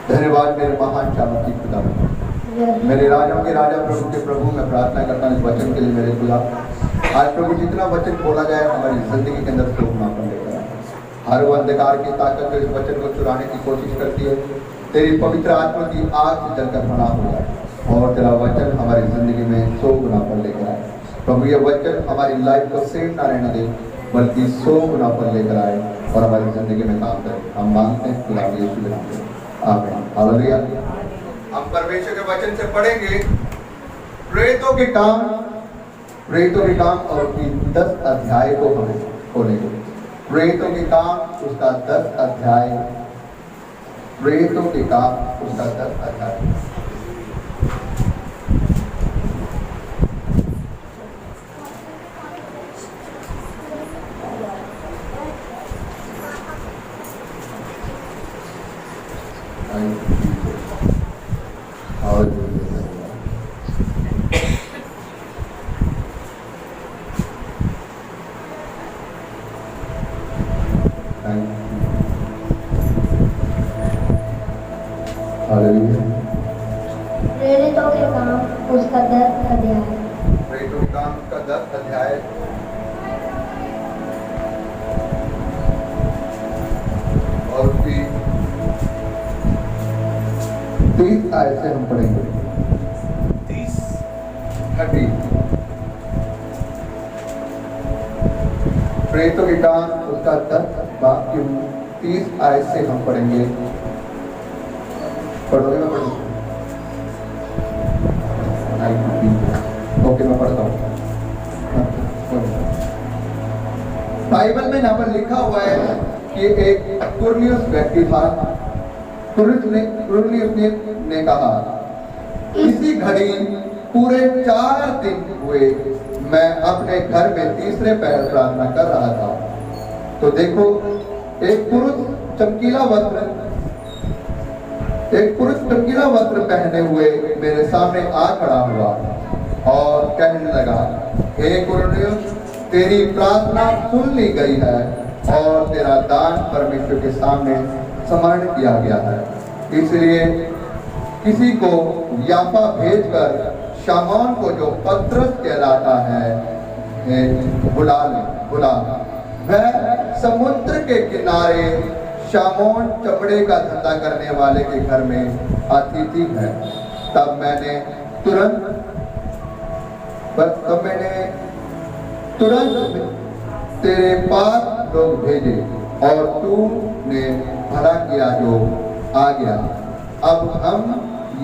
धन्यवाद मेरे महान शामती खुदा, मेरे राजाओं के राजा प्रभु के प्रभु। मैं प्रार्थना करता हूँ इस वचन के लिए मेरे खुदा। आज प्रभु जितना वचन बोला जाए हमारी जिंदगी के अंदर शोभनापन लेकर आए। हर वो अंधकार की ताकत जो इस वचन को चुराने की कोशिश करती है, तेरी पवित्र आत्मा की आग से जलकर फना हो जाए और तेरा वचन हमारी जिंदगी में शोभनापन लेकर आए। प्रभु ये वचन हमारी लाइफ को सेव ना रहना दे, बल्कि शोभनापन लेकर आए और हमारी जिंदगी में काम करे। हम मांगते हैं खुदा यीशु के नाम में, आमीन। हालेलुया। हम परमेश्वर के वचन से पढ़ेंगे प्रेरितों के काम और उसकी 10 अध्याय को हम खोलेंगे। प्रेरितों के काम उसका 10 अध्याय, प्रेरितों के काम उसका 10 अध्याय। प्रेरितों के काम उसका 10 अध्याय। प्रेरितों के काम उसका 10 अध्याय और उसकी 30 आयत से हम पढ़ेंगे। 30 प्रेरितों के काम उसका 30 आयत से हम पढ़ेंगे। पढ़ोगे? मैं पढ़ूँ? ओके, मैं पढ़ता हूँ। बाइबल में यहाँ पर लिखा हुआ है कि एक कुरनियुस व्यक्ति था। कुरनियुस ने कहा, इसी घड़ी पूरे 4 दिन हुए मैं अपने घर में तीसरे पहर प्रार्थना कर रहा था, तो देखो एक पुरुष चमकीला वस्त्र पहने हुए मेरे सामने आ खड़ा हुआ और कहने लगा, हे कुरनियुस, तेरी प्रार्थना सुन ली गई है और तेरा दान परमेश्वर के सामने समरण किया गया है। इसलिए किसी को याफा भेजकर शामौन को, जो पतरस कहलाता है, बुला। वह समुद्र के किनारे शामौन चमड़े का धंधा करने वाले के घर में अतिथि है। तब मैंने तुरंत तेरे पास लोग भेजे और तूने भला किया जो आ गया। अब हम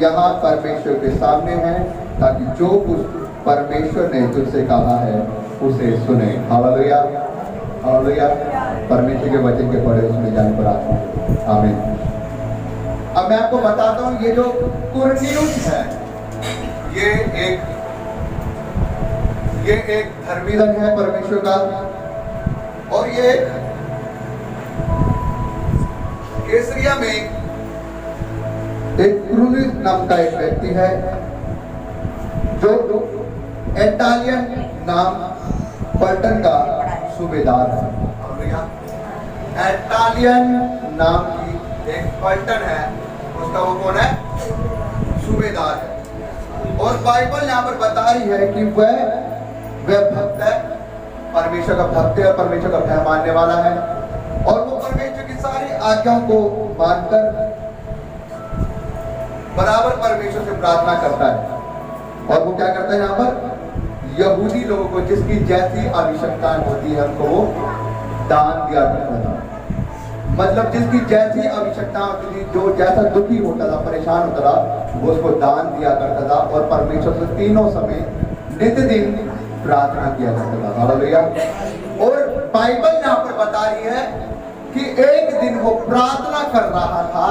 यहाँ परमेश्वर के सामने हैं ताकि जो कुछ परमेश्वर ने तुझसे कहा है उसे सुने। Hallelujah, hallelujah. परमेश्वर के वचन के पढ़े सुने जाने पर आमीन। अब मैं आपको बताता हूँ, ये जो कुरनियुस है, ये एक धर्मी जन है परमेश्वर का, और ये कैसरिया में एक कुरनियुस नाम का एक व्यक्ति है जो इटालियन नाम पलटन का सूबेदार है। इटालियन नाम की एक पलटन है, उसका वो कौन है? सूबेदार है। और बाइबल यहाँ पर बता रही है कि वह भक्त है, परमेश्वर का भक्त है, परमेश्वर का भय मानने वाला है, और वो परमेश्वर की सारी आज्ञाओं को मानकर बराबर परमेश्वर से प्रार्थना करता है। और वो क्या करता है? यहाँ पर यहूदी लोगों को जिसकी जैसी आवश्यकताएं होती है उनको वो दान दिया करता था। मतलब जिसकी जैसी आवश्यकता होती थी, जो जैसा दुखी होता था, परेशान होता था, वो उसको दान दिया करता था और परमेश्वर से तीनों समय नित्य दिन प्रार्थना किया करता था। हालेलुया। और बाइबल यहाँ पर बता रही है कि एक दिन वो प्रार्थना कर रहा था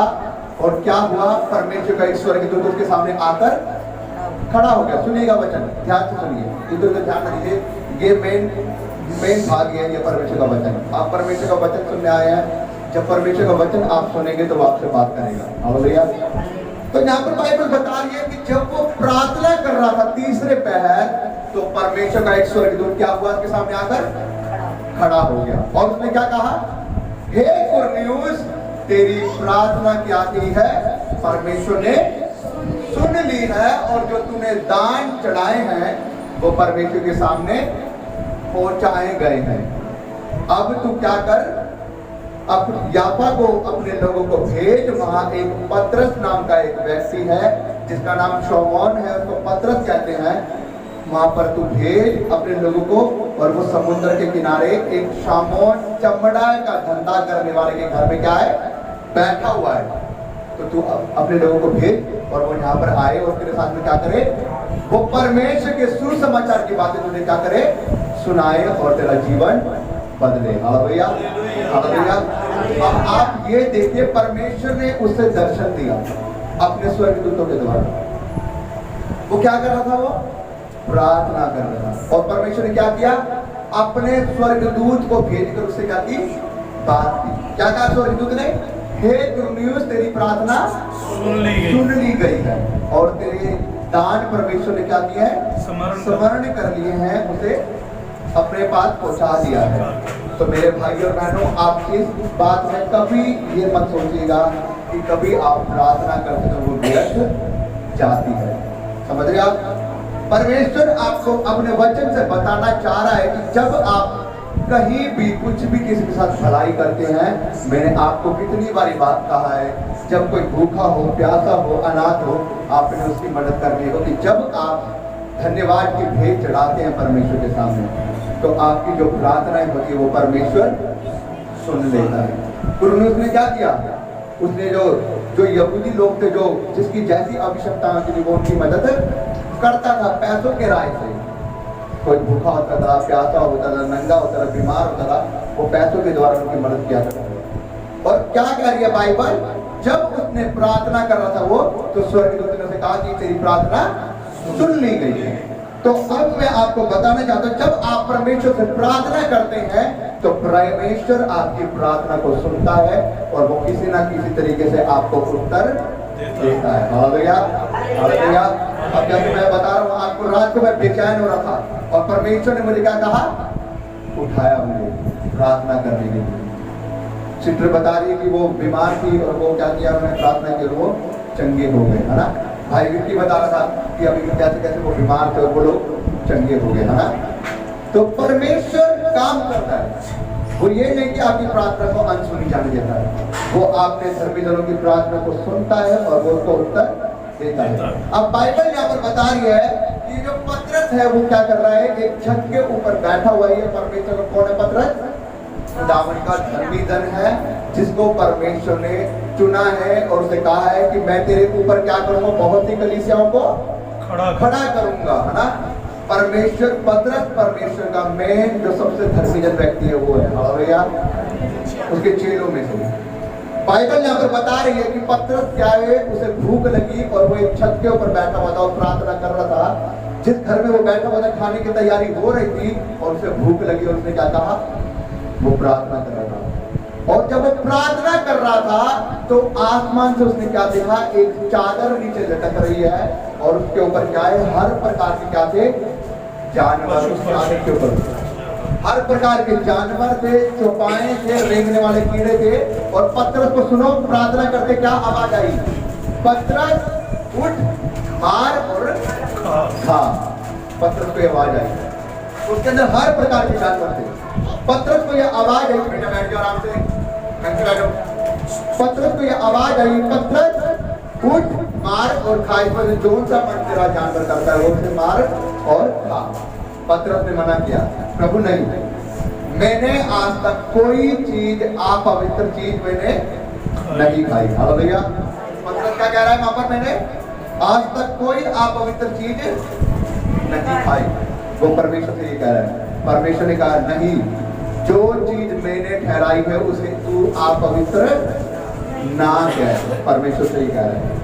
और क्या हुआ? परमेश्वर का ईश्वर के दूत उसके सामने आकर खड़ा हो गया। सुनिएगा वचन, ध्यान से सुनिए, इधर उधर ध्यान न दीजिए। ये मेन भाग है, ये परमेश्वर का वचन। आप परमेश्वर का वचन सुनने आए हैं, जब परमेश्वर का वचन आप सुनेंगे तो वो आपसे बात करेगा। हालेलुया। तो यहाँ पर बाइबल बता रही है कि जब वो प्रार्थना कर रहा था तीसरे पहर, तो परमेश्वर का एक स्वर्गदूत क्या हुआ? उसके सामने आकर खड़ा हो गया और उसने क्या कहा? हे कुरनियुस, तेरी प्रार्थना क्या की है, परमेश्वर ने सुन ली है, और जो तूने दान चढ़ाए हैं वो परमेश्वर के सामने पहुंचाए गए हैं। अब तू क्या कर, अब याफा को अपने लोगों को भेज, वहां एक पतरस नाम का एक व्यक्ति है जिसका नाम शमौन है, उसको पतरस कहते हैं, वहां पर तू भेज अपने लोगों को, और वो समुद्र के किनारे एक शामोन चमड़ा का धंधा करने वाले के घर में क्या है, बैठा हुआ है। तो तू अपने लोगों को भेज और वो यहाँ पर आए और तेरे साथ में क्या करे, वो परमेश्वर के सुसमाचार की बातें तुझे क्या करे, सुनाए और तेरा जीवन बदले। Hallelujah, hallelujah. अब आप ये देखिए, परमेश्वर ने उसे दर्शन दिया अपने स्वर्गदूतों के द्वारा। वो क्या कर रहा था, वो प्रार्थना कर रहा था, और परमेश्वर ने क्या किया, अपने स्वर्गदूत को भेजकर उससे क्या की, बात की। क्या कहा स्वर्गदूत ने, हे तुर्नियुस, तेरी प्रार्थना सुन ली गई है, और तेरे दान परमेश्वर ने क्या किया है, स्मरण कर लिए हैं, उसे अपने पास पहुंचा दिया है। तो मेरे भाई और बहनों, आप इस बात में कभी ये मत सोचिएगा कि कभी आप प्रार्थना करते तो वो व्यर्थ जाती है। समझ रहे आप, परमेश्वर आपको अपने वचन से बताना चाह रहा है कि जब आप कहीं भी कुछ भी किसी के साथ भलाई करते हैं, मैंने आपको कितनी बारी बात कहा है, जब कोई भूखा हो, प्यासा हो, अनाथ हो, आपने उसकी मदद करनी होगी। जब आप धन्यवाद की भेंट चढ़ाते हैं परमेश्वर के सामने, तो आपकी जो प्रार्थनाएं होती है वो परमेश्वर सुन लेता है। तुरन्त उसने क्या किया, उसने जो यहूदी लोग थे, जो जिसकी जैसी आवश्यकता थी वो उनकी मदद करता था पैसों के राय से। कोई भूखा होता था, प्यासा होता था, नंगा होता था, बीमार होता था, वो पैसों के द्वारा उनकी मदद किया करता था। और क्या कह रही है बाइबल, जब उसने प्रार्थना कर रहा था वो, तो स्वर्गदूत ने उसे कहा कि तेरी प्रार्थना सुन ली गई है। तो अब मैं आपको बताना चाहता हूं, जब आप परमेश्वर से प्रार्थना करते हैं तो परमेश्वर आपकी प्रार्थना को सुनता है, और वो किसी ना किसी तरीके से आपको उत्तर देता है। Hallelujah, hallelujah. अब जैसे मैं बता रहा हूँ आपको, रात को मैं बेचैन हो रहा था और परमेश्वर ने मुझे क्या कहा, उठाया मुझे प्रार्थना करने के लिए। सिस्टर बता रही है कि वो बीमार थी और वो क्या किया, मैंने प्रार्थना की, वो चंगे हो गए, है ना। भाई विक्की बता रहा था कि अभी कैसे कैसे वो बीमार थे और वो लोग चंगे हो गए, है ना। तो परमेश्वर काम करता है, वो ये नहीं कि आपकी प्रार्थना को अनसुनी जाने देता है, वो आपने धर्मी जनों की प्रार्थना को सुनता है और वो उसको उत्तर देता है। अब बाइबल यहाँ पर बता रही है कि जो पतरस है वो क्या कर रहा है, एक छत के ऊपर बैठा हुआ है। परमेश्वर का कौन है, पतरस खुदावन का धर्मी जन है, जिसको परमेश्वर ने चुना है और उसे कहा है कि मैं तेरे ऊपर क्या करूंगा, बहुत सी कलीसियाओं को खड़ा करूंगा, है ना। परमेश्वर, पतरस परमेश्वर का मेन जो सबसे धर्मी जन व्यक्ति है वो है, हालेलुया, उसके चेलों में से। बाइबल यहाँ पर बता रही है कि पतरस क्या है, उसे भूख लगी और वो एक छत के ऊपर बैठा हुआ था और प्रार्थना कर रहा था। जिस घर में वो बैठा हुआ था खाने की तैयारी हो रही थी और उसे भूख लगी और उसने क्या कहा, वो प्रार्थना कर रहा था। और जब वो प्रार्थना कर रहा था तो आसमान से उसने क्या देखा, एक चादर नीचे लटक रही है और उसके ऊपर क्या है, हर प्रकार के क्या थे, जानवर उस चादर के ऊपर, हर प्रकार के जानवर थे, चौपाए थे, रेंगने वाले कीड़े थे। और पतरस को सुनो, प्रार्थना करते क्या आवाज आई, पतरस उठ, मार और खा। पतरस को आवाज आई, उसके अंदर हर प्रकार के जानवर थे। पतरस को यह आवाज आई, बेटा बैठ जाओ आराम से, बैठो। पतरस को यह आवाज आई, पतरस उठ, मार और खा। इसमें जो सा मन तेरा जानवर करता है वो उसे मार और खा। पतरस ने मना किया, प्रभु नहीं, मैंने आज तक कोई चीज अपवित्र चीज मैंने नहीं खाई। हालेलुया। पतरस क्या कह रहा है वहां पर, मैंने आज तक कोई अपवित्र चीज नहीं खाई। वो परमेश्वर से ये कह रहा है। परमेश्वर ने कहा नहीं, जो चीज मैंने ठहराई है उसे तू अपवित्र ना कह। परमेश्वर से ये कह रहा है।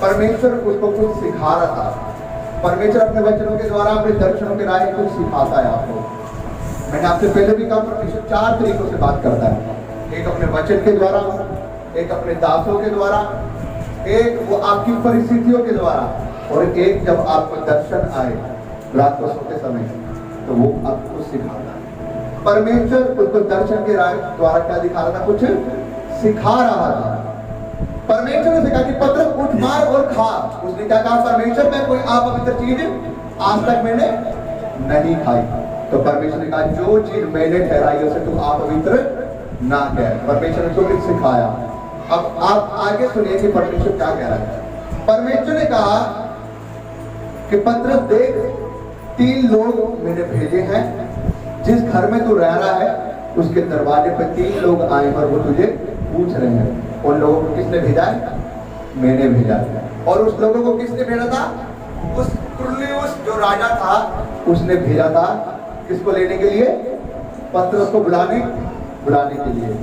परमेश्वर उसको कुछ सिखा रहा था। परमेश्वर अपने वचनों के द्वारा, अपने दर्शनों के राह कुछ सिखाता है आपको। मैंने आपसे पहले भी कहा, परमेश्वर 4 तरीकों से बात करता है। एक अपने वचन के द्वारा, एक अपने दासों के द्वारा, एक वो आपकी परिस्थितियों के द्वारा, और एक जब आपको दर्शन आए रात को सोते समय तो वो आपको सिखाता है। परमेश्वर उसको दर्शन के द्वारा क्या दिखा रहा था, कुछ सिखा रहा था। परमेश्वर ने कहा कि पतरस उठ मार और खा। उसने क्या कहा? परमेश्वर, मैं कोई अपवित्र चीज आज तक मैंने नहीं खाई। तो परमेश्वर ने कहा जो चीज मैंने ठहराई उसे तुम अपवित्र ना कह। परमेश्वर ने तुम्हें सिखाया। अब आप आगे सुनिए कि परमेश्वर क्या कह रहा है। परमेश्वर ने कहा कि पतरस देख, 3 लोग मैंने भेजे हैं। जिस घर में तू रह रहा है उसके दरवाजे पर 3 लोग आए और वो तुझे पूछ रहे हैं। उन लोगों को किसने भेजा है? मैंने भेजा है। और उस लोगों को किसने भेजा था? उस कुरनेलियुस जो राजा था उसने भेजा था। किसको लेने के लिए? पतरस को बुलाने के लिए।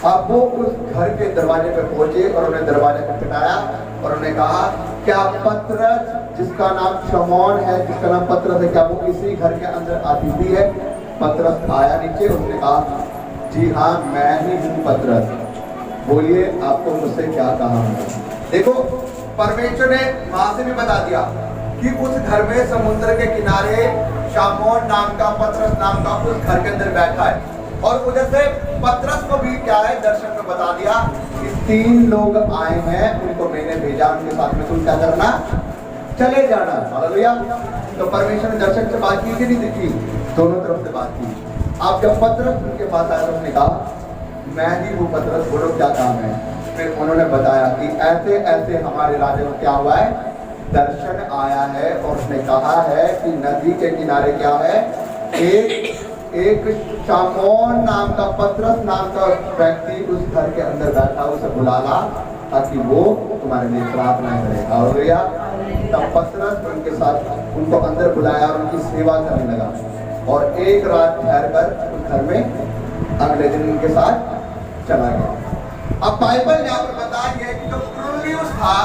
अब वो उस घर के दरवाजे पे पहुंचे और उन्हें दरवाजा खटखटाया और उन्हें कहा, क्या पतरस, जिसका नाम शमौन है, जिसका नाम पतरस है, क्या वो इसी घर के अंदर अतिथि है? पतरस आया नीचे। उसने कहा, जी हाँ, मैं ही हूँ पतरस, बोलिए आपको मुझसे क्या कहा है। देखो, परमेश्वर ने वहां से भी बता दिया कि उस घर में समुद्र के किनारे शमौन नाम का, पतरस नाम का उस घर के अंदर बैठा है। और उधर से पतरस को भी क्या है, दर्शन में बता दिया कि 3 लोग आए हैं, उनको मैंने भेजा, उनके साथ में तुम क्या करना? चले जाना। हालेलुया। तो परमेश्वर ने दर्शन से बात की कि नहीं की? दोनों तरफ से बात की। अब जब पतरस उनके पास आया, उसने कहा, मैं ही हूँ पतरस, बोलो क्या काम है। फिर उन्होंने बताया कि ऐसे ऐसे हमारे राजा को क्या हुआ है, दर्शन आया है और उसने कहा है कि नदी के किनारे क्या है, एक शमौन नाम का, पतरस नाम का व्यक्ति उस घर के अंदर बैठा, उसे बुला ला ताकि वो तुम्हारे लिए प्रार्थना करे। हालेलुया। तब पतरस उनके साथ उनको अंदर बुलाया और उनकी सेवा करने लगा और एक रात ठहर कर उस घर में अगले दिन उनके साथ चला गया। अब बाइबल यहाँ पर बताया गया कि जो कुरनेलियुस था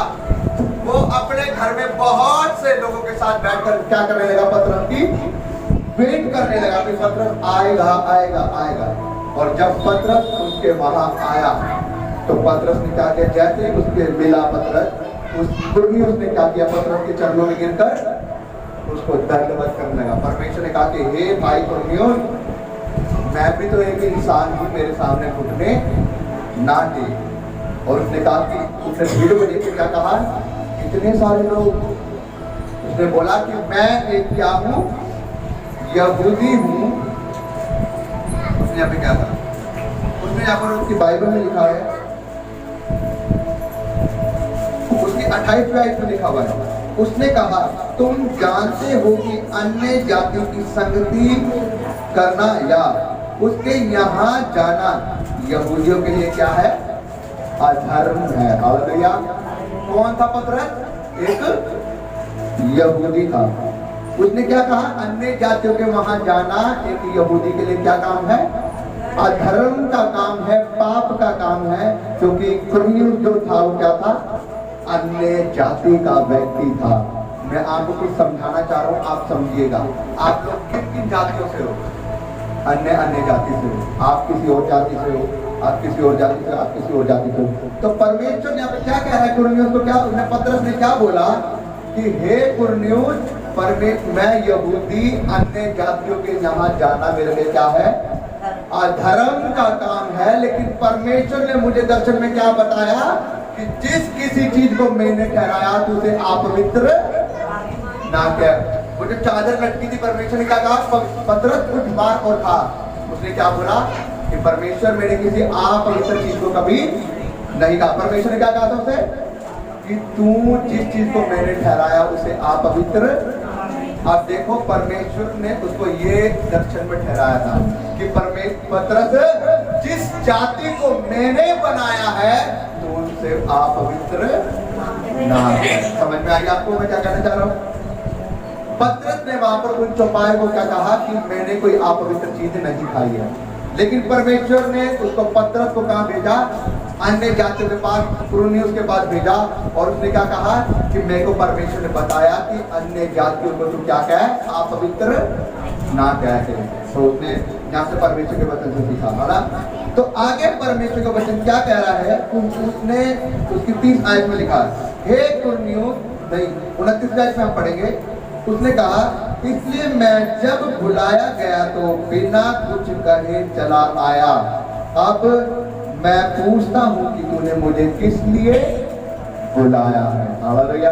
वो अपने घर में बहुत से लोगों के साथ बैठकर क्या करने लगा, पतरस की वेट करने लगा कि पतरस आएगा आएगा आएगा। और जब पतरस उसके वहां आया तो पतरस ने क्या किया, जैसे ही उसके मिला पतरस, उस कुरनेलियुस ने क्या किया, पतरस के चरणों में गिरकर उसको दंडवत करने लगा। परमेश्वर ने कहा कि हे भाई कुरनेलियुस, मैं भी तो एक इंसान हूँ, मेरे सामने घुटने ना दे। और उसने कहा कि उसने भीड़ को देख के क्या कहा, इतने सारे लोग। उसने बोला कि मैं एक क्या हूँ, यहूदी हूँ। उसने यहाँ पे क्या था, उसने यहाँ पर उसकी बाइबल में लिखा है, उसकी 28वें आयत में लिखा हुआ है, उसने कहा, तुम जानते हो कि अन्य जातियों की संगति करना या उसके यहाँ जाना यहूदियों के लिए क्या है, अधर्म है। हालेलुया। कौन था पतरस? एक यहूदी था। उसने क्या कहा, अन्य जातियों के वहां जाना एक यहूदी के लिए क्या काम है, अधर्म का काम है, पाप का काम है। क्योंकि कुरनेलियुस जो था वो क्या था, अन्य जाति का व्यक्ति था। मैं आपको कुछ समझाना चाह रहा हूँ, आप समझिएगा। आप लोग किन किन जातियों से हो? अन्य जाति से हो। आप किसी और जाति से हो, आप किसी और जाति से, आप किसी और जाति से हो। तो परमेश्वर यहाँ पे क्या कह रहा है कुरनेलियुस को? क्या उसने, पतरस ने क्या बोला कि हे कुरनेलियुस, मैं यहूदी, अन्य जातियों के यहाँ जाना मेरे लिए क्या है, अधर्म का काम है। लेकिन परमेश्वर ने मुझे दर्शन में क्या बताया कि जिस किसी चीज को मैंने ठहराया तो उसे अपवित्र ना कह। वो जो चादर लटकी थी, परमेश्वर ने क्या कहा, पतरस उठ मार और खा। उसने क्या बोला कि परमेश्वर, मैंने किसी अपवित्र चीज को कभी नहीं कहा। परमेश्वर ने क्या कहा था उसे कि तू जिस चीज को मैंने ठहराया उसे अपवित्र। अब देखो, परमेश्वर ने उसको ये दर्शन में ठहराया था कि पतरस, जिस जाति को मैंने बनाया है तो उनसे अपवित्र ना। समझ में आई आपको मैं क्या कहना चाह रहा हूँ? पतरस ने वहां पर उन चौपाए को क्या कहा कि मैंने कोई अपवित्र चीज नहीं खाई है। लेकिन परमेश्वर ने उसको, पतरस को कहाँ भेजा, अन्य जातियों के पास, कुरनेलियुस के पास भेजा। और उसने क्या कहा कि मेरे को परमेश्वर ने बताया कि अन्य जातियों को तुम क्या कहे, अपवित्र ना कहते। तो उसने यहाँ से परमेश्वर के वचन से सीखा। है ना? तो आगे परमेश्वर का वचन क्या कह रहा है, उसने उसकी 30 आयत में लिखा, हे कुरनेलियुस, नहीं 29 आयत में हम पढ़ेंगे। उसने कहा, इसलिए मैं जब बुलाया गया तो बिना कुछ कहे चला आया। अब मैं पूछता हूं कि तूने मुझे किस लिए बुलाया है। हालेलुया।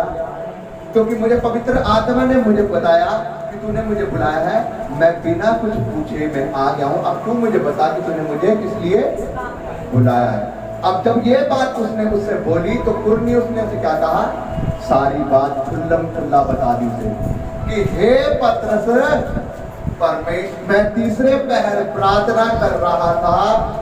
क्योंकि मुझे पवित्र आत्मा ने मुझे बताया कि तूने मुझे बुलाया है, मैं बिना कुछ पूछे मैं आ गया हूं। अब तू मुझे बता कि तूने मुझे किस लिए बुलाया है। अब जब ये बात उसने मुझसे बोली तो कुरनियुस ने उसे क्या कहा, सारी बात खुल्लम खुल्ला बता दी उसे कि हे पतरस, मैं तीसरे पहर प्रार्थना कर रहा था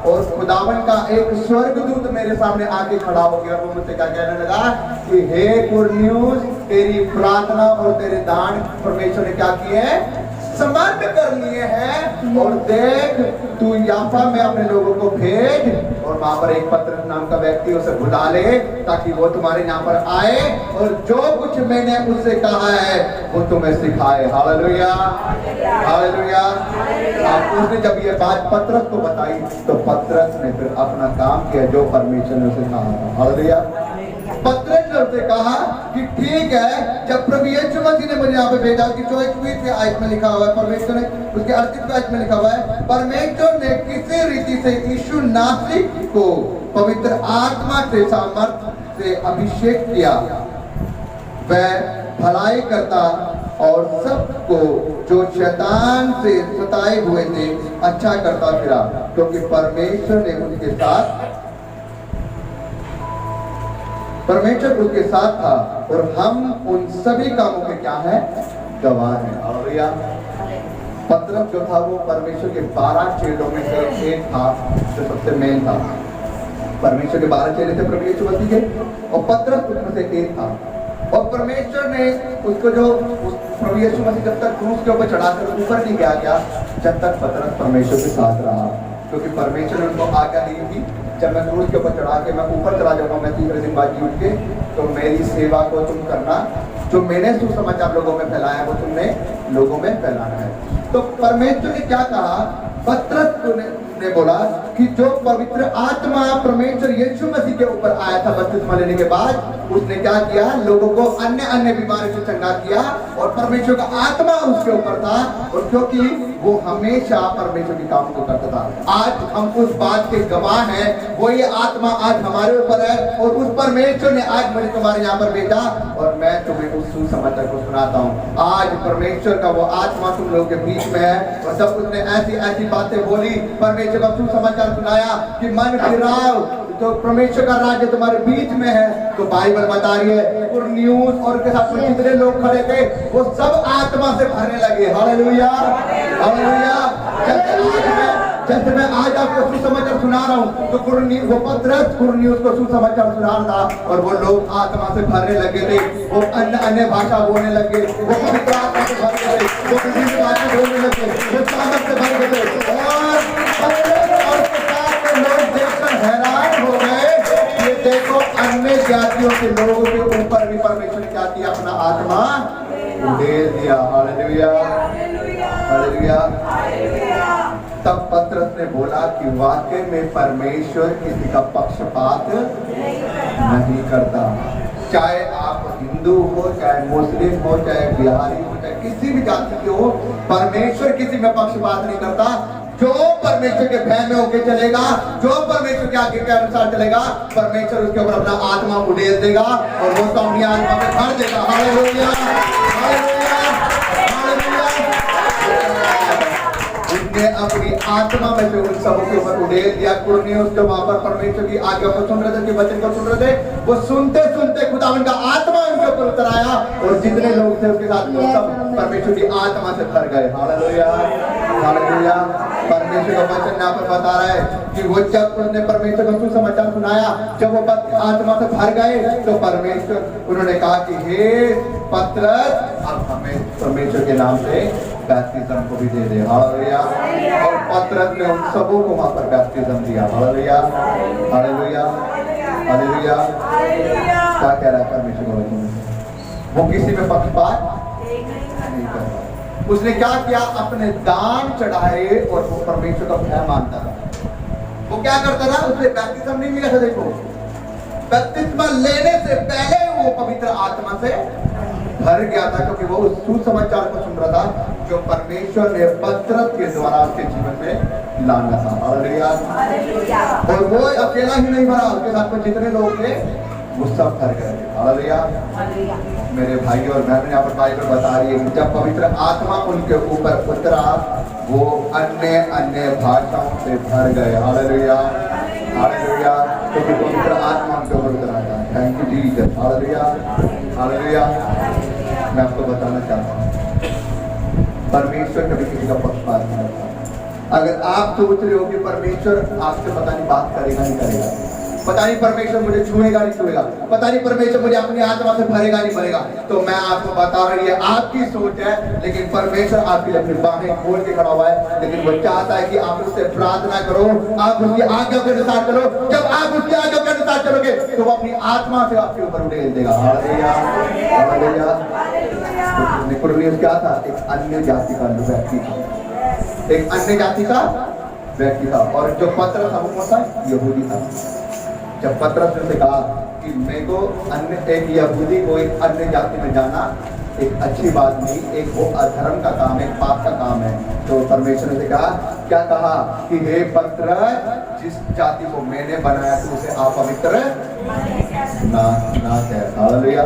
और खुदावन का एक स्वर्गदूत मेरे सामने आके खड़ा हो गया। वो मुझसे क्या कहने लगा कि हे कुरनियुस, तेरी प्रार्थना और तेरे दान परमेश्वर ने क्या किए हैं, समर्थ कर लिए हैं। और देख, तू याफा में अपने लोगों को भेज और वहां पर एक पतरस नाम का व्यक्ति उसे बुला ले ताकि वो तुम्हारे यहाँ पर आए और जो कुछ मैंने उससे कहा है वो तुम्हें सिखाए। Hallelujah, hallelujah. उसने जब ये बात पतरस को बताई तो पतरस ने फिर अपना काम किया जो परमेश्वर ने उसे कहा था। हालेलुया। पतरस ने उसे कहा कि ठीक है, जब प्रभु यीशु मसीह ने मुझे यहाँ पे भेजा कि 24वीं आयत में लिखा हुआ है, परमेश्वर ने उसके 38वें आयत में लिखा हुआ है, परमेश्वर ने किसी रीति से यीशु नासरी को पवित्र आत्मा से सामर्थ से अभिषेक किया, वह भलाई करता और सबको जो शैतान से सताए हुए थे अच्छा करता फिरा, क्योंकि परमेश्वर उसके साथ था और हम उन सभी कामों के क्या है, गवाह हैं। हालेलुया। पतरस जो था वो परमेश्वर के 12 चेलों में से एक था जो सबसे मेन था। परमेश्वर के 12 चेले थे प्रभु यीशु मसीह के और पतरस उसमें से एक था। और परमेश्वर ने उसको जो प्रभु यीशु मसीह जब तक क्रूस के ऊपर चढ़ाकर ऊपर नहीं गया जब तक पतरस परमेश्वर के साथ रहा, क्योंकि परमेश्वर ने उनको आज्ञा दी थी जब मैं क्रूस के ऊपर चढ़ा के मैं ऊपर चला जाऊंगा, मैं तीसरे दिन बाद जी उठ के, तो मेरी सेवा को तुम करना, जो मैंने सुसमाचार लोगों में फैलाया वो तुमने लोगों में फैलाना है। तो परमेश्वर ने क्या कहा, पतरस ने बोला कि जो पवित्र आत्मा परमेश्वर यीशु मसीह के ऊपर आया था बपतिस्मा लेने के बाद, उसने क्या किया, लोगों को अन्य अन्य बीमारी से चंगा किया और परमेश्वर का आत्मा उसके ऊपर था। और क्योंकि वो हमेशा परमेश्वर के काम को करता था, आज हम उस बात के गवाह हैं। वो ये आत्मा आज हमारे ऊपर है और उस परमेश्वर ने आज मुझे तुम्हारे यहाँ पर भेजा और मैं तुम्हें उस सुसमाचार को सुनाता हूँ। आज परमेश्वर का वो आत्मा तुम लोगों के बीच में है और जब उसने ऐसी ऐसी बातें बोली, परमेश्वर का सुसमाचार सुनाया कि मन फिराओ, तो परमेश्वर का राज्य तुम्हारे बीच में है, तो बाइबल बता रही है कुरनियुस और के साथ में जितने लोग खड़े थे वो सब आत्मा से भरने लगे। Hallelujah, hallelujah. जैसे मैं आज आपको सुसमाचार सुना रहा हूँ तो वो पतरस कुरनियुस को सुसमाचार सुना रहा था और वो लोग आत्मा से भरने लगे थे, वो अन्य अन्य भाषा बोलने लगे, वो पवित्र आत्मा से भर गए, वो विभिन्न भाषा बोलने लगे, वो सामर्थ से भर गए और पतरस और उसके साथ के लोग देखकर हैरान हो गए। ये देखो, अन्य जातियों के लोगों के ऊपर भी परमेश्वर ने क्या किया, अपना आत्मा उड़ेल दिया। Hallelujah, hallelujah. तब पतरस ने बोला कि वाकई में परमेश्वर किसी का पक्षपात नहीं करता, चाहे आप हिंदू हो, चाहे मुस्लिम हो, चाहे बिहारी हो, चाहे किसी भी जाति के हो, परमेश्वर किसी में पक्षपात नहीं करता। जो परमेश्वर के भय में होके चलेगा, जो परमेश्वर के आज्ञा के अनुसार चलेगा, परमेश्वर उसके ऊपर अपना आत्मा उड़ेल देगा और वो तो अपनी आत्मा में भर देगा। Hallelujah, hallelujah, hallelujah. उसने अपनी आत्मा में से उन सबों के ऊपर उड़ेल दिया। कुरनियुस जो वहां पर परमेश्वर की आज्ञा को सुन रहे थे, के वचन को सुन रहे थे, वो सुनते सुनते खुदावन का आत्मा उनके ऊपर उतर आया और जितने लोग थे उसके साथ वो सब परमेश्वर की आत्मा से भर गए। Hallelujah, hallelujah. परमेश्वर का वचन यहाँ पर बता रहा है कि वो जब उसने परमेश्वर को सुसमाचार सुनाया, जब वो आत्मा से भर गए तो परमेश्वर उन्होंने कहा कि हे पतरस, अब हमें परमेश्वर के नाम से बैप्टिज्म को भी दे दे। हालेलुया। और पतरस ने उन सबों को वहां पर बैप्टिज्म दिया। Hallelujah, hallelujah, hallelujah. क्या कह रहा है परमेश्वर का वचन, वो किसी में पक्षपात नहीं करता। उसने क्या किया, अपने दान चढ़ाए और वो परमेश्वर का भय मानता था। वो क्या करता था, उसे बैप्टिज्म नहीं मिला था। देखो, बपतिस्मा लेने से पहले वो पवित्र आत्मा से भर गया था, क्योंकि वो उस सुसमाचार को सुन रहा था जो परमेश्वर ने पतरस के द्वारा उसके जीवन में लाना था। हालेलुया। और वो अकेला ही नहीं भरा, उसके साथ में जितने लोग थे वो सब भर गए। हालेलुया। मेरे भाई और बहन, यहाँ पर बाइबल बता रही है कि जब पवित्र आत्मा उनके ऊपर उतरा वो अन्य अन्य भाषाओं से भर गए। Hallelujah, hallelujah. क्योंकि पवित्र आत्मा उनके ऊपर उतरा था। Thank you Jesus. Hallelujah, hallelujah. मैं आपको बताना चाहता हूँ, परमेश्वर कभी किसी का पक्षपात नहीं करता। अगर आप सोच रहे हो कि परमेश्वर आपसे पता नहीं बात करेगा नहीं करेगा, पता नहीं परमेश्वर मुझे छुएगा नहीं छुएगा, पता नहीं परमेश्वर मुझे अपनी आत्मा से भरेगा नहीं भरेगा, तो मैं आपको बता रही है आपकी सोच है, लेकिन परमेश्वर आपके लिए अपनी बाहें खोल के खड़ा हुआ है। लेकिन वो चाहता है कि आप उससे प्रार्थना करो, आप उसकी आज्ञा के अनुसार चलो। जब आप उसकी आज्ञा के अनुसार चलोगे तो वो अपनी आत्मा से आपके ऊपर उड़ेल देगा। Hallelujah, hallelujah. निकुलनियुस क्या था? एक अन्य जाति का व्यक्ति था, एक अन्य जाति का व्यक्ति था। और जो पतरस था वो कौन था? यहूदी था। जब पतरस ने कहा कि मेरे को अन्य एक यहूदी को एक अन्य जाति में जाना एक अच्छी बात नहीं, एक वो अधर्म का काम है, एक पाप का काम है, तो परमेश्वर ने कहा, क्या कहा कि हे पतरस, जिस जाति को मैंने बनाया तो उसे आप पवित्र ना कह। हालेलुया।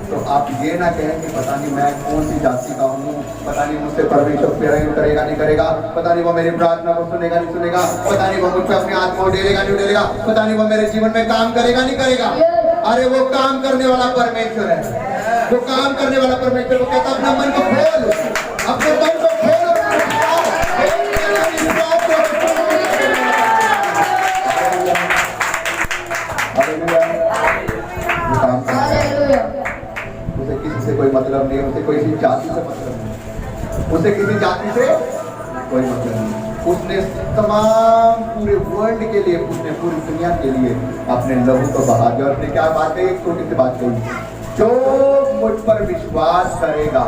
तो आप ये ना कहें कि पता नहीं मैं कौन सी जाति का हूँ, पता नहीं मुझसे परमेश्वर प्रेम करेगा नहीं करेगा, पता नहीं वो मेरी प्रार्थना को सुनेगा नहीं सुनेगा, पता नहीं वो मुझ पर अपने आत्मा को डेलेगा नहीं डेलेगा, पता नहीं वो मेरे जीवन में काम करेगा नहीं करेगा। अरे वो काम करने वाला परमेश्वर है, वो काम करने वाला परमेश्वर। वो कहता अपना मन को खोल, अपने मन को खोल, उसे किसी से कोई मतलब नहीं, उसे कोई जाति से मतलब नहीं, उसे किसी जाति से कोई मतलब नहीं। उसने तमाम पूरे वर्ल्ड के लिए, उसने पूरी दुनिया के लिए अपने लहू को बहा दिया। और उसने क्या बात है? एक छोटी सी बात कही, जो मुझ पर विश्वास करेगा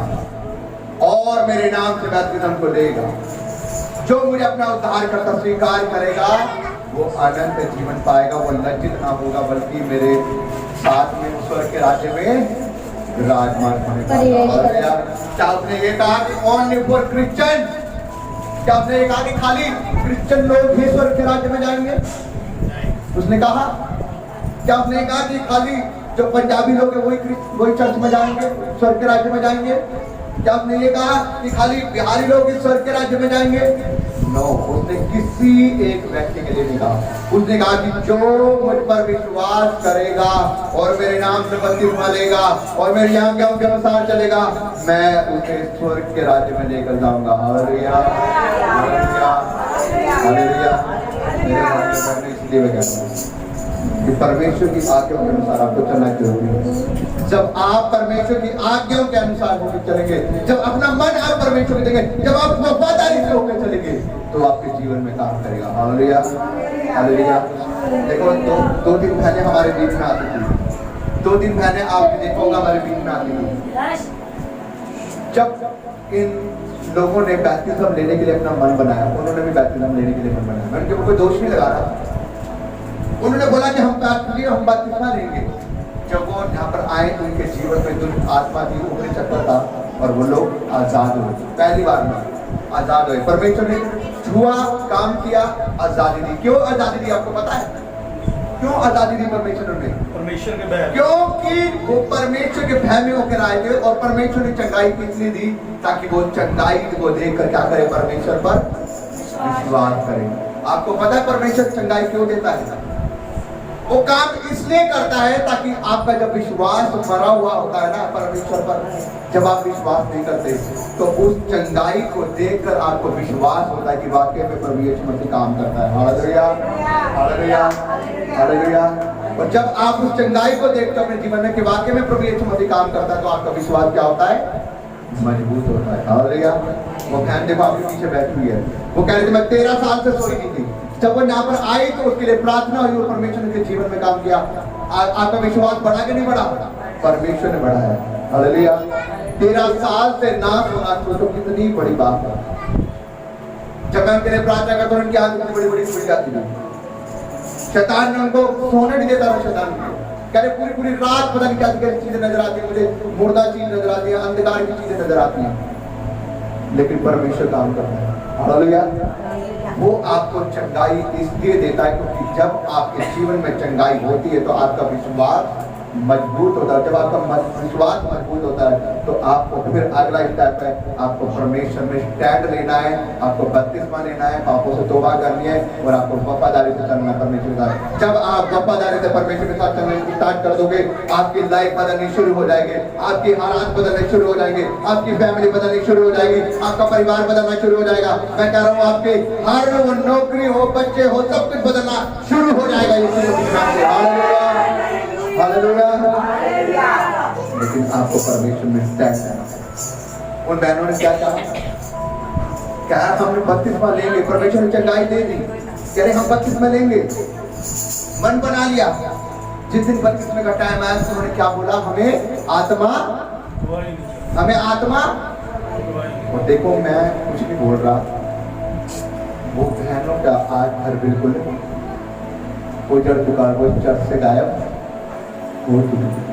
और मेरे नाम से बपतिस्म को लेगा, जो मुझे अपना उद्धारकर्ता स्वीकार करेगा, वो अनंत जीवन पाएगा, वो लज्जित ना होगा, बल्कि मेरे साथ में स्वर्ग के राज्य में विराजमान होगा। क्या आपने ये कहा कि ओनली फॉर क्रिश्चियन? क्या आपने ये कहा कि खाली क्रिश्चियन लोग ही स्वर्ग के राज्य में जाएंगे? उसने कहा। क्या आपने ये कहा कि खाली जो पंजाबी लोग हैं वही चर्च में जाएंगे, स्वर्ग के राज्य में जाएंगे? क्या आपने ये कहा कि खाली बिहारी लोग इस स्वर्ग के राज्य में जाएंगे? नो, उसने किसी एक व्यक्ति के लिए नहीं कहा। उसने कहा कि जो मुझ पर विश्वास करेगा और मेरे नाम से बपतिस्मा लेगा और मेरी आज्ञाओं के अनुसार चलेगा, मैं उसे स्वर्ग के राज्य में लेकर जाऊंगा। Hallelujah, hallelujah, hallelujah. मेरे भाई इसलिए मैं कहता हूँ कि परमेश्वर की आज्ञाओं के अनुसार आपको चलना जरूरी है। जब आप परमेश्वर की आज्ञाओं के अनुसार होकर चलेंगे, जब अपना मन आप परमेश्वर को देंगे, जब आप वफादारी से होकर चलेंगे, तो आपके जीवन में काम करेगा। Hallelujah, hallelujah. देखो दो दिन पहले हमारे बीच में आती थी, 2 दिन पहले आपने देखा होगा हमारे बीच में आती थी। जब इन लोगों ने बपतिस्मा लेने के लिए अपना मन बनाया, उन्होंने भी बपतिस्मा लेने के लिए मन बनाया, मैं उनके ऊपर कोई दोष नहीं लगा रहा। उन्होंने बोला कि हम बपतिस्मा लेंगे। जब वो यहाँ पर आए तो उनके जीवन में दुष्ट आत्मा थी, ऊपरी चक्कर था, और वो लोग आजाद हुए। पहली बार में आजाद हुए। परमेश्वर ने छुआ, काम किया, आजादी दी। क्यों आजादी दी आपको पता है? क्यों आजादी दी परमेश्वर ने? परमेश्वर के भय, क्योंकि वो परमेश्वर के भय में होकर आए थे। और परमेश्वर ने चंगाई किसने दी? ताकि वो चंगाई को देखकर क्या करे? परमेश्वर पर विश्वास करे। आपको पता है परमेश्वर चंगाई क्यों देता है? वो काम इसलिए करता है ताकि आपका जब विश्वास मरा हुआ होता है ना परमेश्वर पर, जब आप विश्वास नहीं करते, तो उस चंगाई को देखकर आपको विश्वास होता है कि वाकई में प्रभु यीशु मसीह काम करता है। Hallelujah, hallelujah, hallelujah. और जब आप उस चंगाई को देखते हो अपने जीवन में कि वाकई में प्रभु यीशु मसीह काम करता है, तो आपका विश्वास क्या होता है? मजबूत होता है। हालेलुया। वो बहन देखो आपके पीछे बैठी हुई है, वो कह रही थी मैं 13 साल से सोई नहीं थी। जब वो यहाँ पर आई तो उसके लिए प्रार्थना हुई और परमेश्वर ने जीवन में काम किया। आपका विश्वास बढ़ा कि नहीं बढ़ा? परमेश्वर ने बढ़ाया। हालेलुया। 13 साल से ना सोना, सोचो कितनी बड़ी बात है। जब मैं उनके लिए प्रार्थना करता हूँ, उनकी आंखें बड़ी बड़ी खुल जाती है। शैतान ने उनको सोने नहीं देता था। शैतान कह रहे पूरी पूरी रात पता नहीं क्या क्या चीजें नजर आती है, मुझे मुर्दा चीज नजर आती है, अंधकार की चीजें नजर आती हैं, लेकिन परमेश्वर काम करता है। हालेलुया। वो आपको चंगाई इसलिए देता है क्योंकि जब आपके जीवन में चंगाई होती है तो आपका विश्वास मजबूत होता है। जब आपका विश्वास मजबूत होता है तो आपको फिर अगला स्टेप है, आपको परमेश्वर में स्टैंड लेना है, आपको बपतिस्मा लेना है, पापों से तौबा करनी है और आपको वफादारी से चलना परमेश्वर के साथ। जब आप वफादारी से परमेश्वर के साथ चलना स्टार्ट कर दोगे, आपकी लाइफ बदलनी शुरू हो जाएगी, आपकी हालात बदलने शुरू हो जाएंगे, आपकी फैमिली बदलनी शुरू हो जाएगी, आपका परिवार बदलना शुरू हो जाएगा। मैं कह रहा हूँ आपके हर वो नौकरी हो, बच्चे हो, सब कुछ बदलना शुरू हो जाएगा यीशु के नाम से। हालेलुया। लेकिन आपको परमेश्वर में स्टैंड करना है। उन बहनों ने क्या कहा? क्या हमने बपतिस्मा लेंगे, परमेश्वर ने चंगाई दे दी, कह रहे हम बपतिस्मा लेंगे, मन बना लिया। जिस दिन बपतिस्मे का टाइम आया तो उन्होंने क्या बोला? हमें आत्मा और देखो मैं कुछ नहीं बोल रहा, वो बहनों का आज घर बिल्कुल उजड़ चुका, वो चर्च से गायब हो चुकी।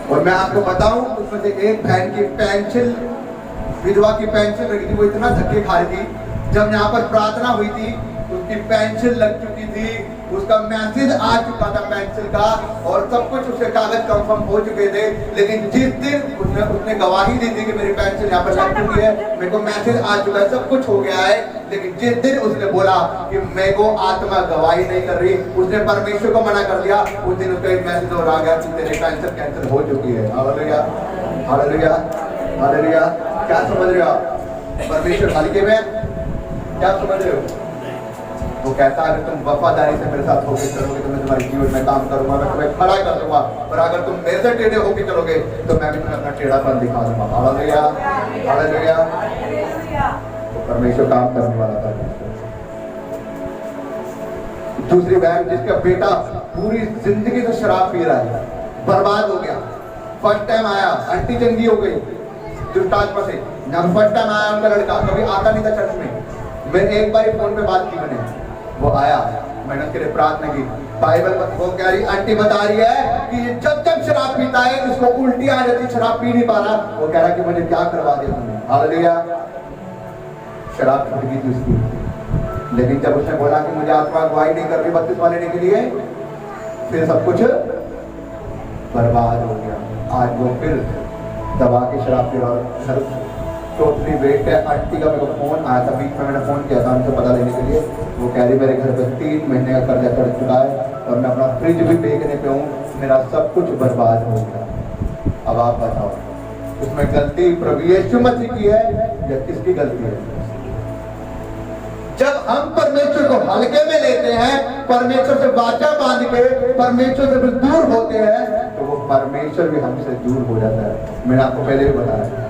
और मैं आपको बताऊं उसमें से एक बहन की पेंसिल, विधवा की पेंसिल रखी थी, वो इतना धक्के खा रही थी। जब यहाँ पर प्रार्थना हुई थी उसकी पेंसिल लग चुकी थी, उसका मैसेज आ चुका था पेंसिल का और सब कुछ उसके कागज कंफर्म हो चुके थे। लेकिन जिस दिन उसने गवाही दी थी कि मेरी पेंसिल यहाँ पर लग चुकी है, मेरे को मैसेज आ चुका है, सब कुछ हो गया है, लेकिन जिस दिन उसने बोला कि मेरे को आत्मा गवाही नहीं कर रही, उसने परमेश्वर को मना कर दिया, उस दिन उसका एक मैसेज और आ गया कि तेरी पेंसिल कैंसिल हो चुकी है। Hallelujah, hallelujah, hallelujah. क्या समझ रहे हो आप? परमेश्वर हल्के में क्या समझ रहे हो? वो कहता है अगर तुम वफादारी से मेरे साथ होकर चलोगे तो मैं तुम्हारे जीवन में काम करूंगा, मैं तुम्हें खड़ा कर दूंगा, और अगर तुम मेरे से टेढ़े होकर चलोगे तो मैं भी तुम्हें अपना टेढ़ापन दिखा दूंगा। Hallelujah, hallelujah. तो परमेश्वर काम करने वाला परमेश्वर। दूसरी बहन जिसका बेटा पूरी जिंदगी से शराब पी रहा है, बर्बाद हो गया, फर्स्ट टाइम आया, आंटी चंगी हो गई दुष्टात्मा से। जब फर्स्ट टाइम आया उनका लड़का, कभी आता नहीं था चर्च में, मैं एक बार फोन पे बात की, मैंने वो आया, मैंने उसके लिए प्रार्थना की। बाइबल वो कह रही, आंटी बता रही है कि जब जब शराब पीता है इसको उल्टी आ जाती, शराब पी नहीं पा रहा। वो कह रहा कि मुझे क्या करवा दिया तुमने। हालेलुया। शराब छूट गई थी उसकी, लेकिन जब उसने बोला कि मुझे आत्मा गवाही नहीं कर रही बपतिस्मा लेने के लिए, फिर सब कुछ बर्बाद हो गया। आज वो फिर दबा के शराब पी रहा। टोटली वेट है। आंटी का मेरे को फोन आया था, बीच में मैंने फोन किया था उनको पता लेने के लिए। वो कह रही मेरे घर पे 3 महीने का कर्जा चढ़ चुका है और मैं अपना फ्रिज भी बेचने पे हूँ, मेरा सब कुछ बर्बाद हो गया। अब आप बताओ उसमें गलती प्रभु यीशु मसीह की है या किसकी गलती है? जब हम परमेश्वर को हल्के में लेते हैं, परमेश्वर से वाचा बांध के परमेश्वर से दूर होते हैं, तो वो परमेश्वर भी हमसे दूर हो जाता है। मैंने आपको पहले भी बताया,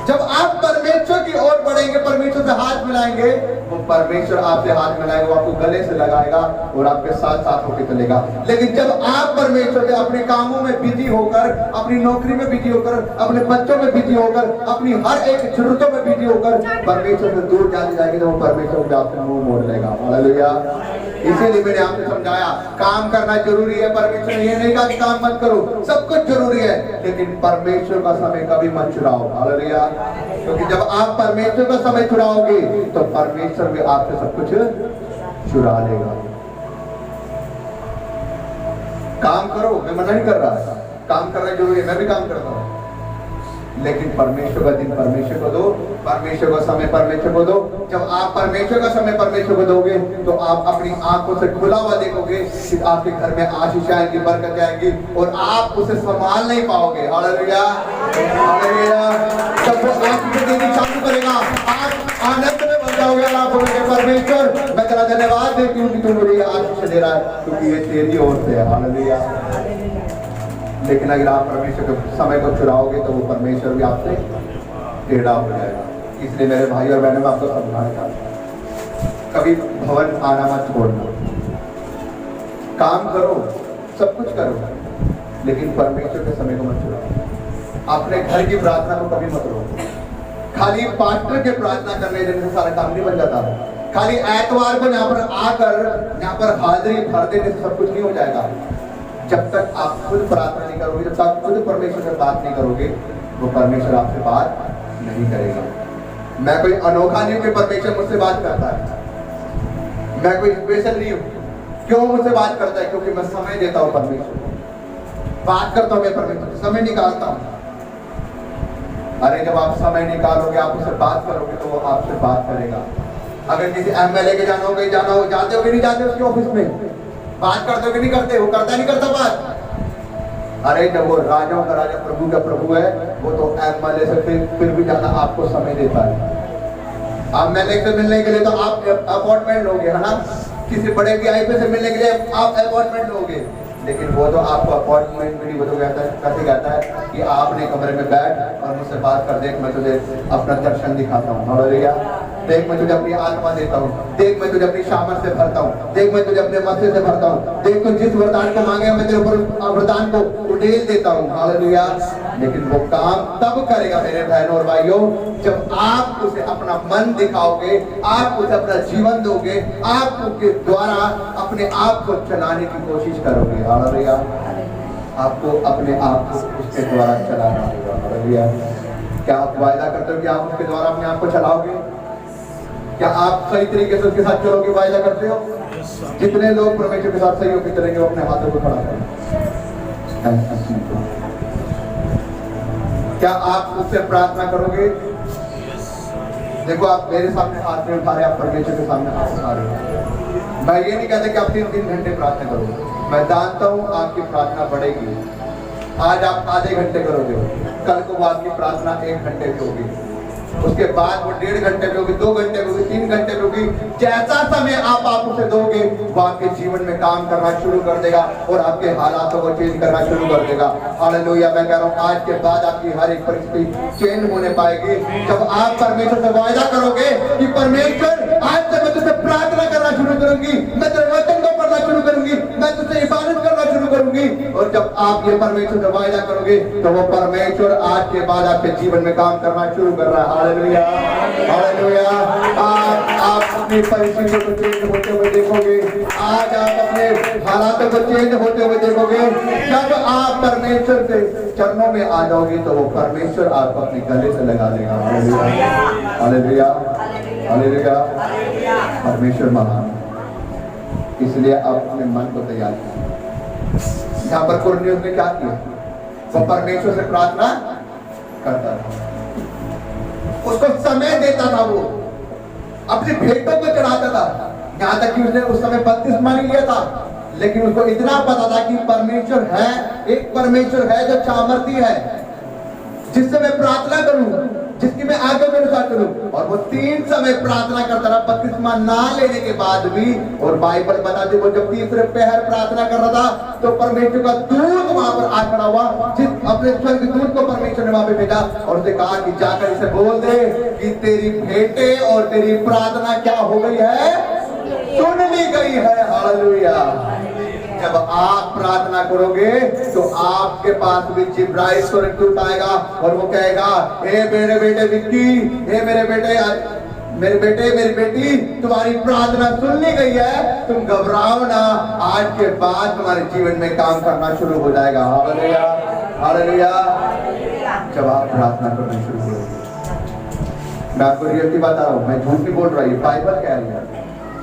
जब आप परमेश्वर की ओर बढ़ेंगे, परमेश्वर से हाथ मिलाएंगे, वो परमेश्वर आपसे हाथ मिलाएगा, वो आपको गले से लगाएगा और आपके साथ साथ होकर चलेगा। लेकिन जब आप परमेश्वर से अपने कामों में बिजी होकर, अपनी नौकरी में बिजी होकर, अपने बच्चों में बिजी होकर, अपनी हर एक जरूरतों में बिजी होकर परमेश्वर से दूर जाते जाएंगे, तो वो परमेश्वर भी आपसे मुंह मोड़ लेगा। हालेलुया। इसीलिए मैंने आपसे समझाया, काम करना जरूरी है। परमेश्वर ये नहीं कहा कि काम मत करो, सब कुछ जरूरी है, लेकिन परमेश्वर का समय कभी मत चुराओ। हालेलुया। क्योंकि जब आप परमेश्वर का समय चुराओगे तो परमेश्वर भी आपसे सब कुछ चुरा लेगा। काम करो, मैं मना नहीं कर रहा, काम करना जरूरी है, मैं भी काम करता हूँ, लेकिन परमेश्वर का दिन परमेश्वर को दो, परमेश्वर का समय परमेश्वर को दो। जब आप परमेश्वर का समय परमेश्वर को दोगे तो आप अपनी आंखों से खुला हुआ देखोगे कि आपके घर में आशीष आएगी, बरकत आएगी और आप उसे संभाल नहीं पाओगे। Hallelujah, hallelujah. जब वो आशीष देनी चालू करेगा, आप आनंद में बन जाओगे। आप बोलोगे परमेश्वर मैं तेरा धन्यवाद देती हूँ कि तू मुझे आशीष दे रहा है, क्योंकि ये तेरी ओर से है। हालेलुया। लेकिन अगर आप परमेश्वर के समय को चुराओगे तो वो परमेश्वर भी आपसे टेढ़ा हो जाएगा। इसलिए मेरे भाई और बहनों, मैं आपको समझाना चाहता हूँ, कभी भवन आना मत छोड़ना। काम करो, सब कुछ करो, लेकिन परमेश्वर के समय को मत चुराओ। अपने घर की प्रार्थना को कभी मत रोको। खाली पास्टर के प्रार्थना करने से सारा काम नहीं बन जाता। खाली एतवार को यहाँ पर आकर यहाँ पर हाजिरी भर देने से सब कुछ नहीं हो जाएगा। जब तक आप खुद प्रार्थना नहीं करोगे, जब तक खुद परमेश्वर से बात नहीं करोगे, वो परमेश्वर आपसे बात नहीं करेगा। मैं कोई अनोखा नहीं हूं कि परमेश्वर मुझसे बात करता है। मैं कोई स्पेशल नहीं हूं। क्यों मुझसे बात करता है? क्योंकि मैं समय देता हूं परमेश्वर को, बात करता हूं मैं परमेश्वर से, समय निकालता हूं। अरे जब आप समय निकालोगे, आप उससे बात करोगे, तो वो आपसे बात करेगा। अगर किसी एमएलए के जाना हो, कहीं जाना हो, जाते हो कि नहीं जाते उसके ऑफिस में, बात करते हो कि नहीं करते? वो करता नहीं करता बात? अरे जब वो राजाओं का राजा, प्रभु का प्रभु है, वो तो एमएलए से फिर भी ज्यादा आपको समय देता है। एमएलए से मिलने के लिए तो आप अपॉइंटमेंट लोगे, है ना? किसी बड़े वीआईपी से मिलने के लिए आप अपॉइंटमेंट लोगे, लेकिन वो तो आपको अपॉइंटमेंट भी नहीं, वो तो कैसे कहता है कि आपने कमरे में बैठ और मुझसे बात कर, देख मैं तुझे अपना दर्शन दिखाता हूँ, हालेलुया। देख मैं तुझे अपनी आत्मा देता हूँ, देख मैं तुझे अपनी सामर्थ से भरता हूँ, देख मैं तुझे अपने मस्तिष्क से भरता हूँ, देख तू जिस वरदान को मांगे मैं तेरे ऊपर वरदान को उड़ेल देता हूँ, हालेलुया। लेकिन वो काम तब करेगा मेरे बहनों और भाइयों, जब आप उसे अपना मन दिखाओगे, आप उसे अपना जीवन दोगे, आप उसके द्वारा अपने आप को चलाने की कोशिश करोगे, हालेलुया। आपको अपने आप को उसके द्वारा चलाना होगा, हालेलुया। क्या आप वायदा करते हो कि आप उसके द्वारा अपने आप को चलाओगे? क्या आप सही तरीके से उसके साथ चलोगे? वायदा करते हो? जितने लोग परमेश्वर के साथ सही होकर चलेंगे, वो अपने हाथों को खड़ा करें। क्या आप उससे प्रार्थना करोगे? देखो, आप मेरे सामने हाथ नहीं उठा रहे, आप परमेश्वर के सामने हाथ उठा रहे हो। मैं ये नहीं कहता कि आप 3 घंटे प्रार्थना करो। मैं जानता हूँ आपकी प्रार्थना बढ़ेगी। आज आप आधे घंटे करोगे, कल को आपकी प्रार्थना 1 घंटे की होगी, उसके बाद वो 1.5 घंटे पे होगी, 2 घंटे पे होगी, 3 घंटे पे होगी। जैसा समय आप उसे दोगे, वो आपके जीवन में काम करना शुरू कर देगा और आपके हालातों को चेंज करना शुरू कर देगा, हालेलुया। मैं कह रहा हूँ, आज के बाद आपकी हर एक परिस्थिति चेंज होने पाएगी जब आप परमेश्वर से वायदा करोगे कि परमेश्वर आज से मैं तुझसे प्रार्थना करना शुरू करूंगी, मैं तेरे वचन को पढ़ना शुरू करूंगी, मैं तुझसे इबादत करना शुरू करूंगी। और जब आप ये परमेश्वर से वायदा करोगे, तो वो परमेश्वर आज के बाद आपके जीवन में काम करना शुरू कर रहा है, हालेलुया, हालेलुया। आप अपनी परिस्थितियों को चेंज होते हुए देखोगे, आज आप अपने हालातों को चेंज होते हुए देखोगे। जब आप परमेश्वर के चरणों में आ जाओगे, तो वो परमेश्वर आपको अपने गले से लगा देगा, हालेलुया, हालेलुया, हालेलुया। परमेश्वर महान, इसलिए आप अपने मन को तैयार कीजिए। यहाँ पर कुरनेलियुस ने क्या किया? वो परमेश्वर से प्रार्थना करता था, उसको समय देता था, वो अपनी भेंटों को चढ़ाता था। यहाँ तक कि उसने उस समय बपतिस्मा नहीं लिया था, लेकिन उसको इतना पता था कि परमेश्वर है, एक परमेश्वर है जो सामर्थी है, जिससे मैं प्रार्थना करूं, जिसकी मैं आगे के अनुसार करूं। और वो 3 समय प्रार्थना करता रहा बपतिस्मा ना लेने के बाद भी। और बाइबल बताती, वो जब तीसरे पहर प्रार्थना कर रहा था, तो परमेश्वर का दूत वहां पर आ खड़ा हुआ, जिस अपने स्वर्गदूत को परमेश्वर ने वहां पे भेजा और उसने कहा कि जाकर इसे बोल दे कि तेरी भेंटे और तेरी प्रार्थना क्या हो गई है? सुन ली गई है, हालेलुया। जब आप प्रार्थना करोगे, तो आपके पास भी जिब्राइल स्वर्गदूत आएगा और वो कहेगा, हे मेरे बेटे विक्की, हे मेरे बेटे, मेरी बेटी, तुम्हारी प्रार्थना सुन ली गई है, तुम घबराओ ना, आज के बाद तुम्हारे जीवन में काम करना शुरू हो जाएगा, हालेलुया, हालेलुया। जब आप प्रार्थना करना शुरू करोगे, मैं आपको रियलिटी बता रहा हूँ, मैं झूठ नहीं बोल रहा, ये बाइबल कह रही है।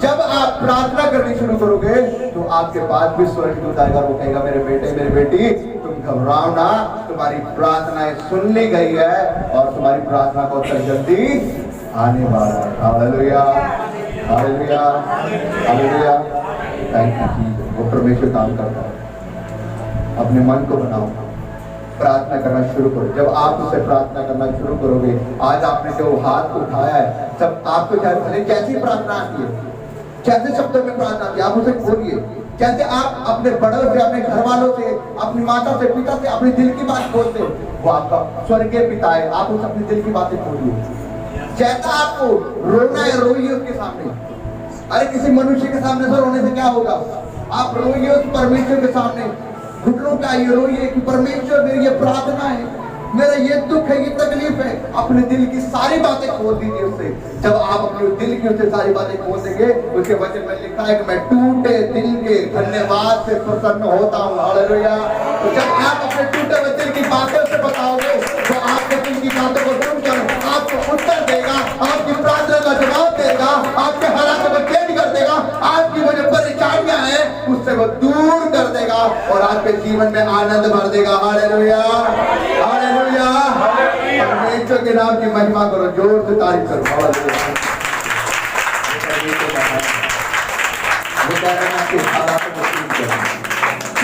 जब आप प्रार्थना करनी शुरू करोगे, तो आपके पास भी स्वर्गदूत आएगा, वो कहेगा, मेरे बेटे, मेरी बेटी, तुम घबराओ ना, तुम्हारी प्रार्थनाएं सुन ली गई है और तुम्हारी प्रार्थना का उत्तर जल्दी आने वाला है, hallelujah, hallelujah, hallelujah. Thank you Jesus. वो परमेश्वर काम करता है। अपने मन को बनाओ, प्रार्थना करना शुरू करो। जब आप उससे प्रार्थना करना शुरू करोगे, आज आपने जो हाथ उठाया है, सब आपको कैसी प्रार्थना आती है, कैसे शब्दों में प्रार्थना आती है, आप उसे बोलिए। कैसे आप अपने बड़ों से, अपने घर वालों से, अपनी माता से, पिता से अपने दिल की बात बोलते हो, वो आपका स्वर्गीय पिता है, आप उसे अपने दिल की बातें बोलिए। जैसा आपको रोना है, रोइए उसके सामने। अरे किसी मनुष्य के सामने से रोने से क्या होगा? आप रोइए उस परमेश्वर के सामने, घुटनों का ये रोइए कि परमेश्वर, मेरी ये प्रार्थना है, मेरा ये दुख है, ये तकलीफ तकलीफ है, अपने दिल की सारी बातें खोल दीजिए उससे। जब आप अपने दिल की उससे सारी बातें खोल देंगे, उसके वचन में लिखा है कि मैं टूटे दिल के धन्यवाद से प्रसन्न होता हूँ। हालेलुया। तो जब आप अपने टूटे हुए दिल की बातें उसे बताओगे, तो आपके दिल की बातों को सुनकर आपको उत्तर देगा, आपकी प्रार्थना का जवाब देगा, आपके हालात को चेंज कर देगा, आपकी वो जो परेशानियां हैं उससे वो दूर कर देगा और आपके जीवन में आनंद भर देगा। Hallelujah, hallelujah. परमेश्वर के नाम की महिमा करो, जोर से तारीफ करो। हालेलुया।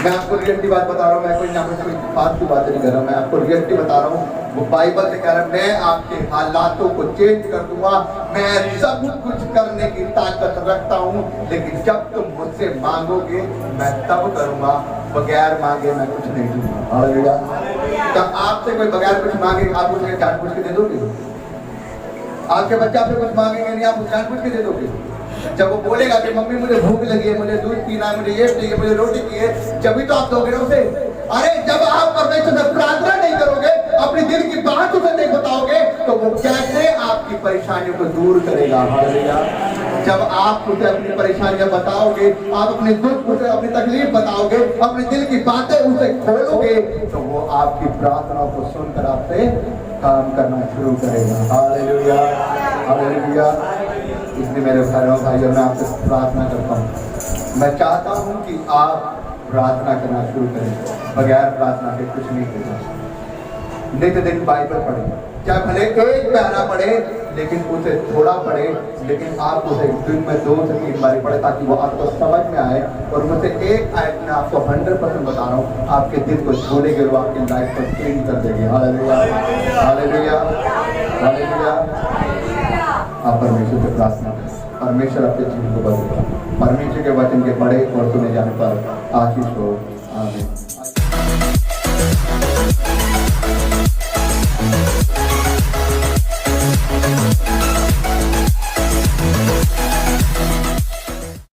मैं आपको रियलिटी बात बता रहा हूँ, मैं कोई ना कोई फालतू बात नहीं कर रहा, मैं आपको रियलिटी बता रहा हूँ। वो बाइबल से कह रहा है, मैं आपके हालातों को चेंज कर दूंगा, मैं सब कुछ करने की ताकत रखता हूँ, लेकिन जब तुम मुझसे मांगोगे मैं तब करूंगा, बगैर मांगे मैं कुछ नहीं दूंगा। हालेलुया। जब आपसे कोई बगैर कुछ मांगे, आप उसे जानबूझ के दे दोगे? आपके बच्चे आपसे कुछ मांगेंगे नहीं, आप उसे जानबूझ के दे दोगे? जब वो बोलेगा कि मम्मी मुझे भूख लगी है, मुझे दूध पीना है, मुझे ये चाहिए, मुझे रोटी चाहिए, जब भी तो आप दोगे ना उसे। अरे जब आप परमेश्वर से प्रार्थना नहीं करोगे, अपने दिल की बात उसे नहीं बताओगे, तो वो कैसे आपकी परेशानियों को दूर करेगा? हालेलुया। जब आप उसे अपनी परेशानियां बताओगे, आप अपने दुख उसे, अपनी तकलीफ बताओगे, अपने दिल की बातें उसे खोलोगे, तो वो आपकी प्रार्थनाओं को सुनकर आपसे काम करना शुरू करेगा। Hallelujah, hallelujah. इसलिए मेरे भाइयों, मैं आपसे प्रार्थना करता हूँ, मैं चाहता हूँ कि आप प्रार्थना करना शुरू करें। बगैर प्रार्थना के कुछ नहीं होगा। नित्य बाइबल पढ़े, चाहे भले एक पैरा पढ़े, लेकिन उसे थोड़ा पढ़े, लेकिन आप उसे दिन में 2 से 3 बार पढ़े, ताकि वो आपको समझ में आए। और मुझे एक आयत में आपको 100% बता रहा हूँ, आपके दिल को छूलेंगे, वो आपकी लाइफ को चेंज कर देंगे। Hallelujah, hallelujah, hallelujah. आप परमेश्वर से प्रार्थना करें, परमेश्वर आपके जीवन को बदलेगा। परमेश्वर के वचन के पढ़े और सुने जाने पर आशीष हो। आमीन।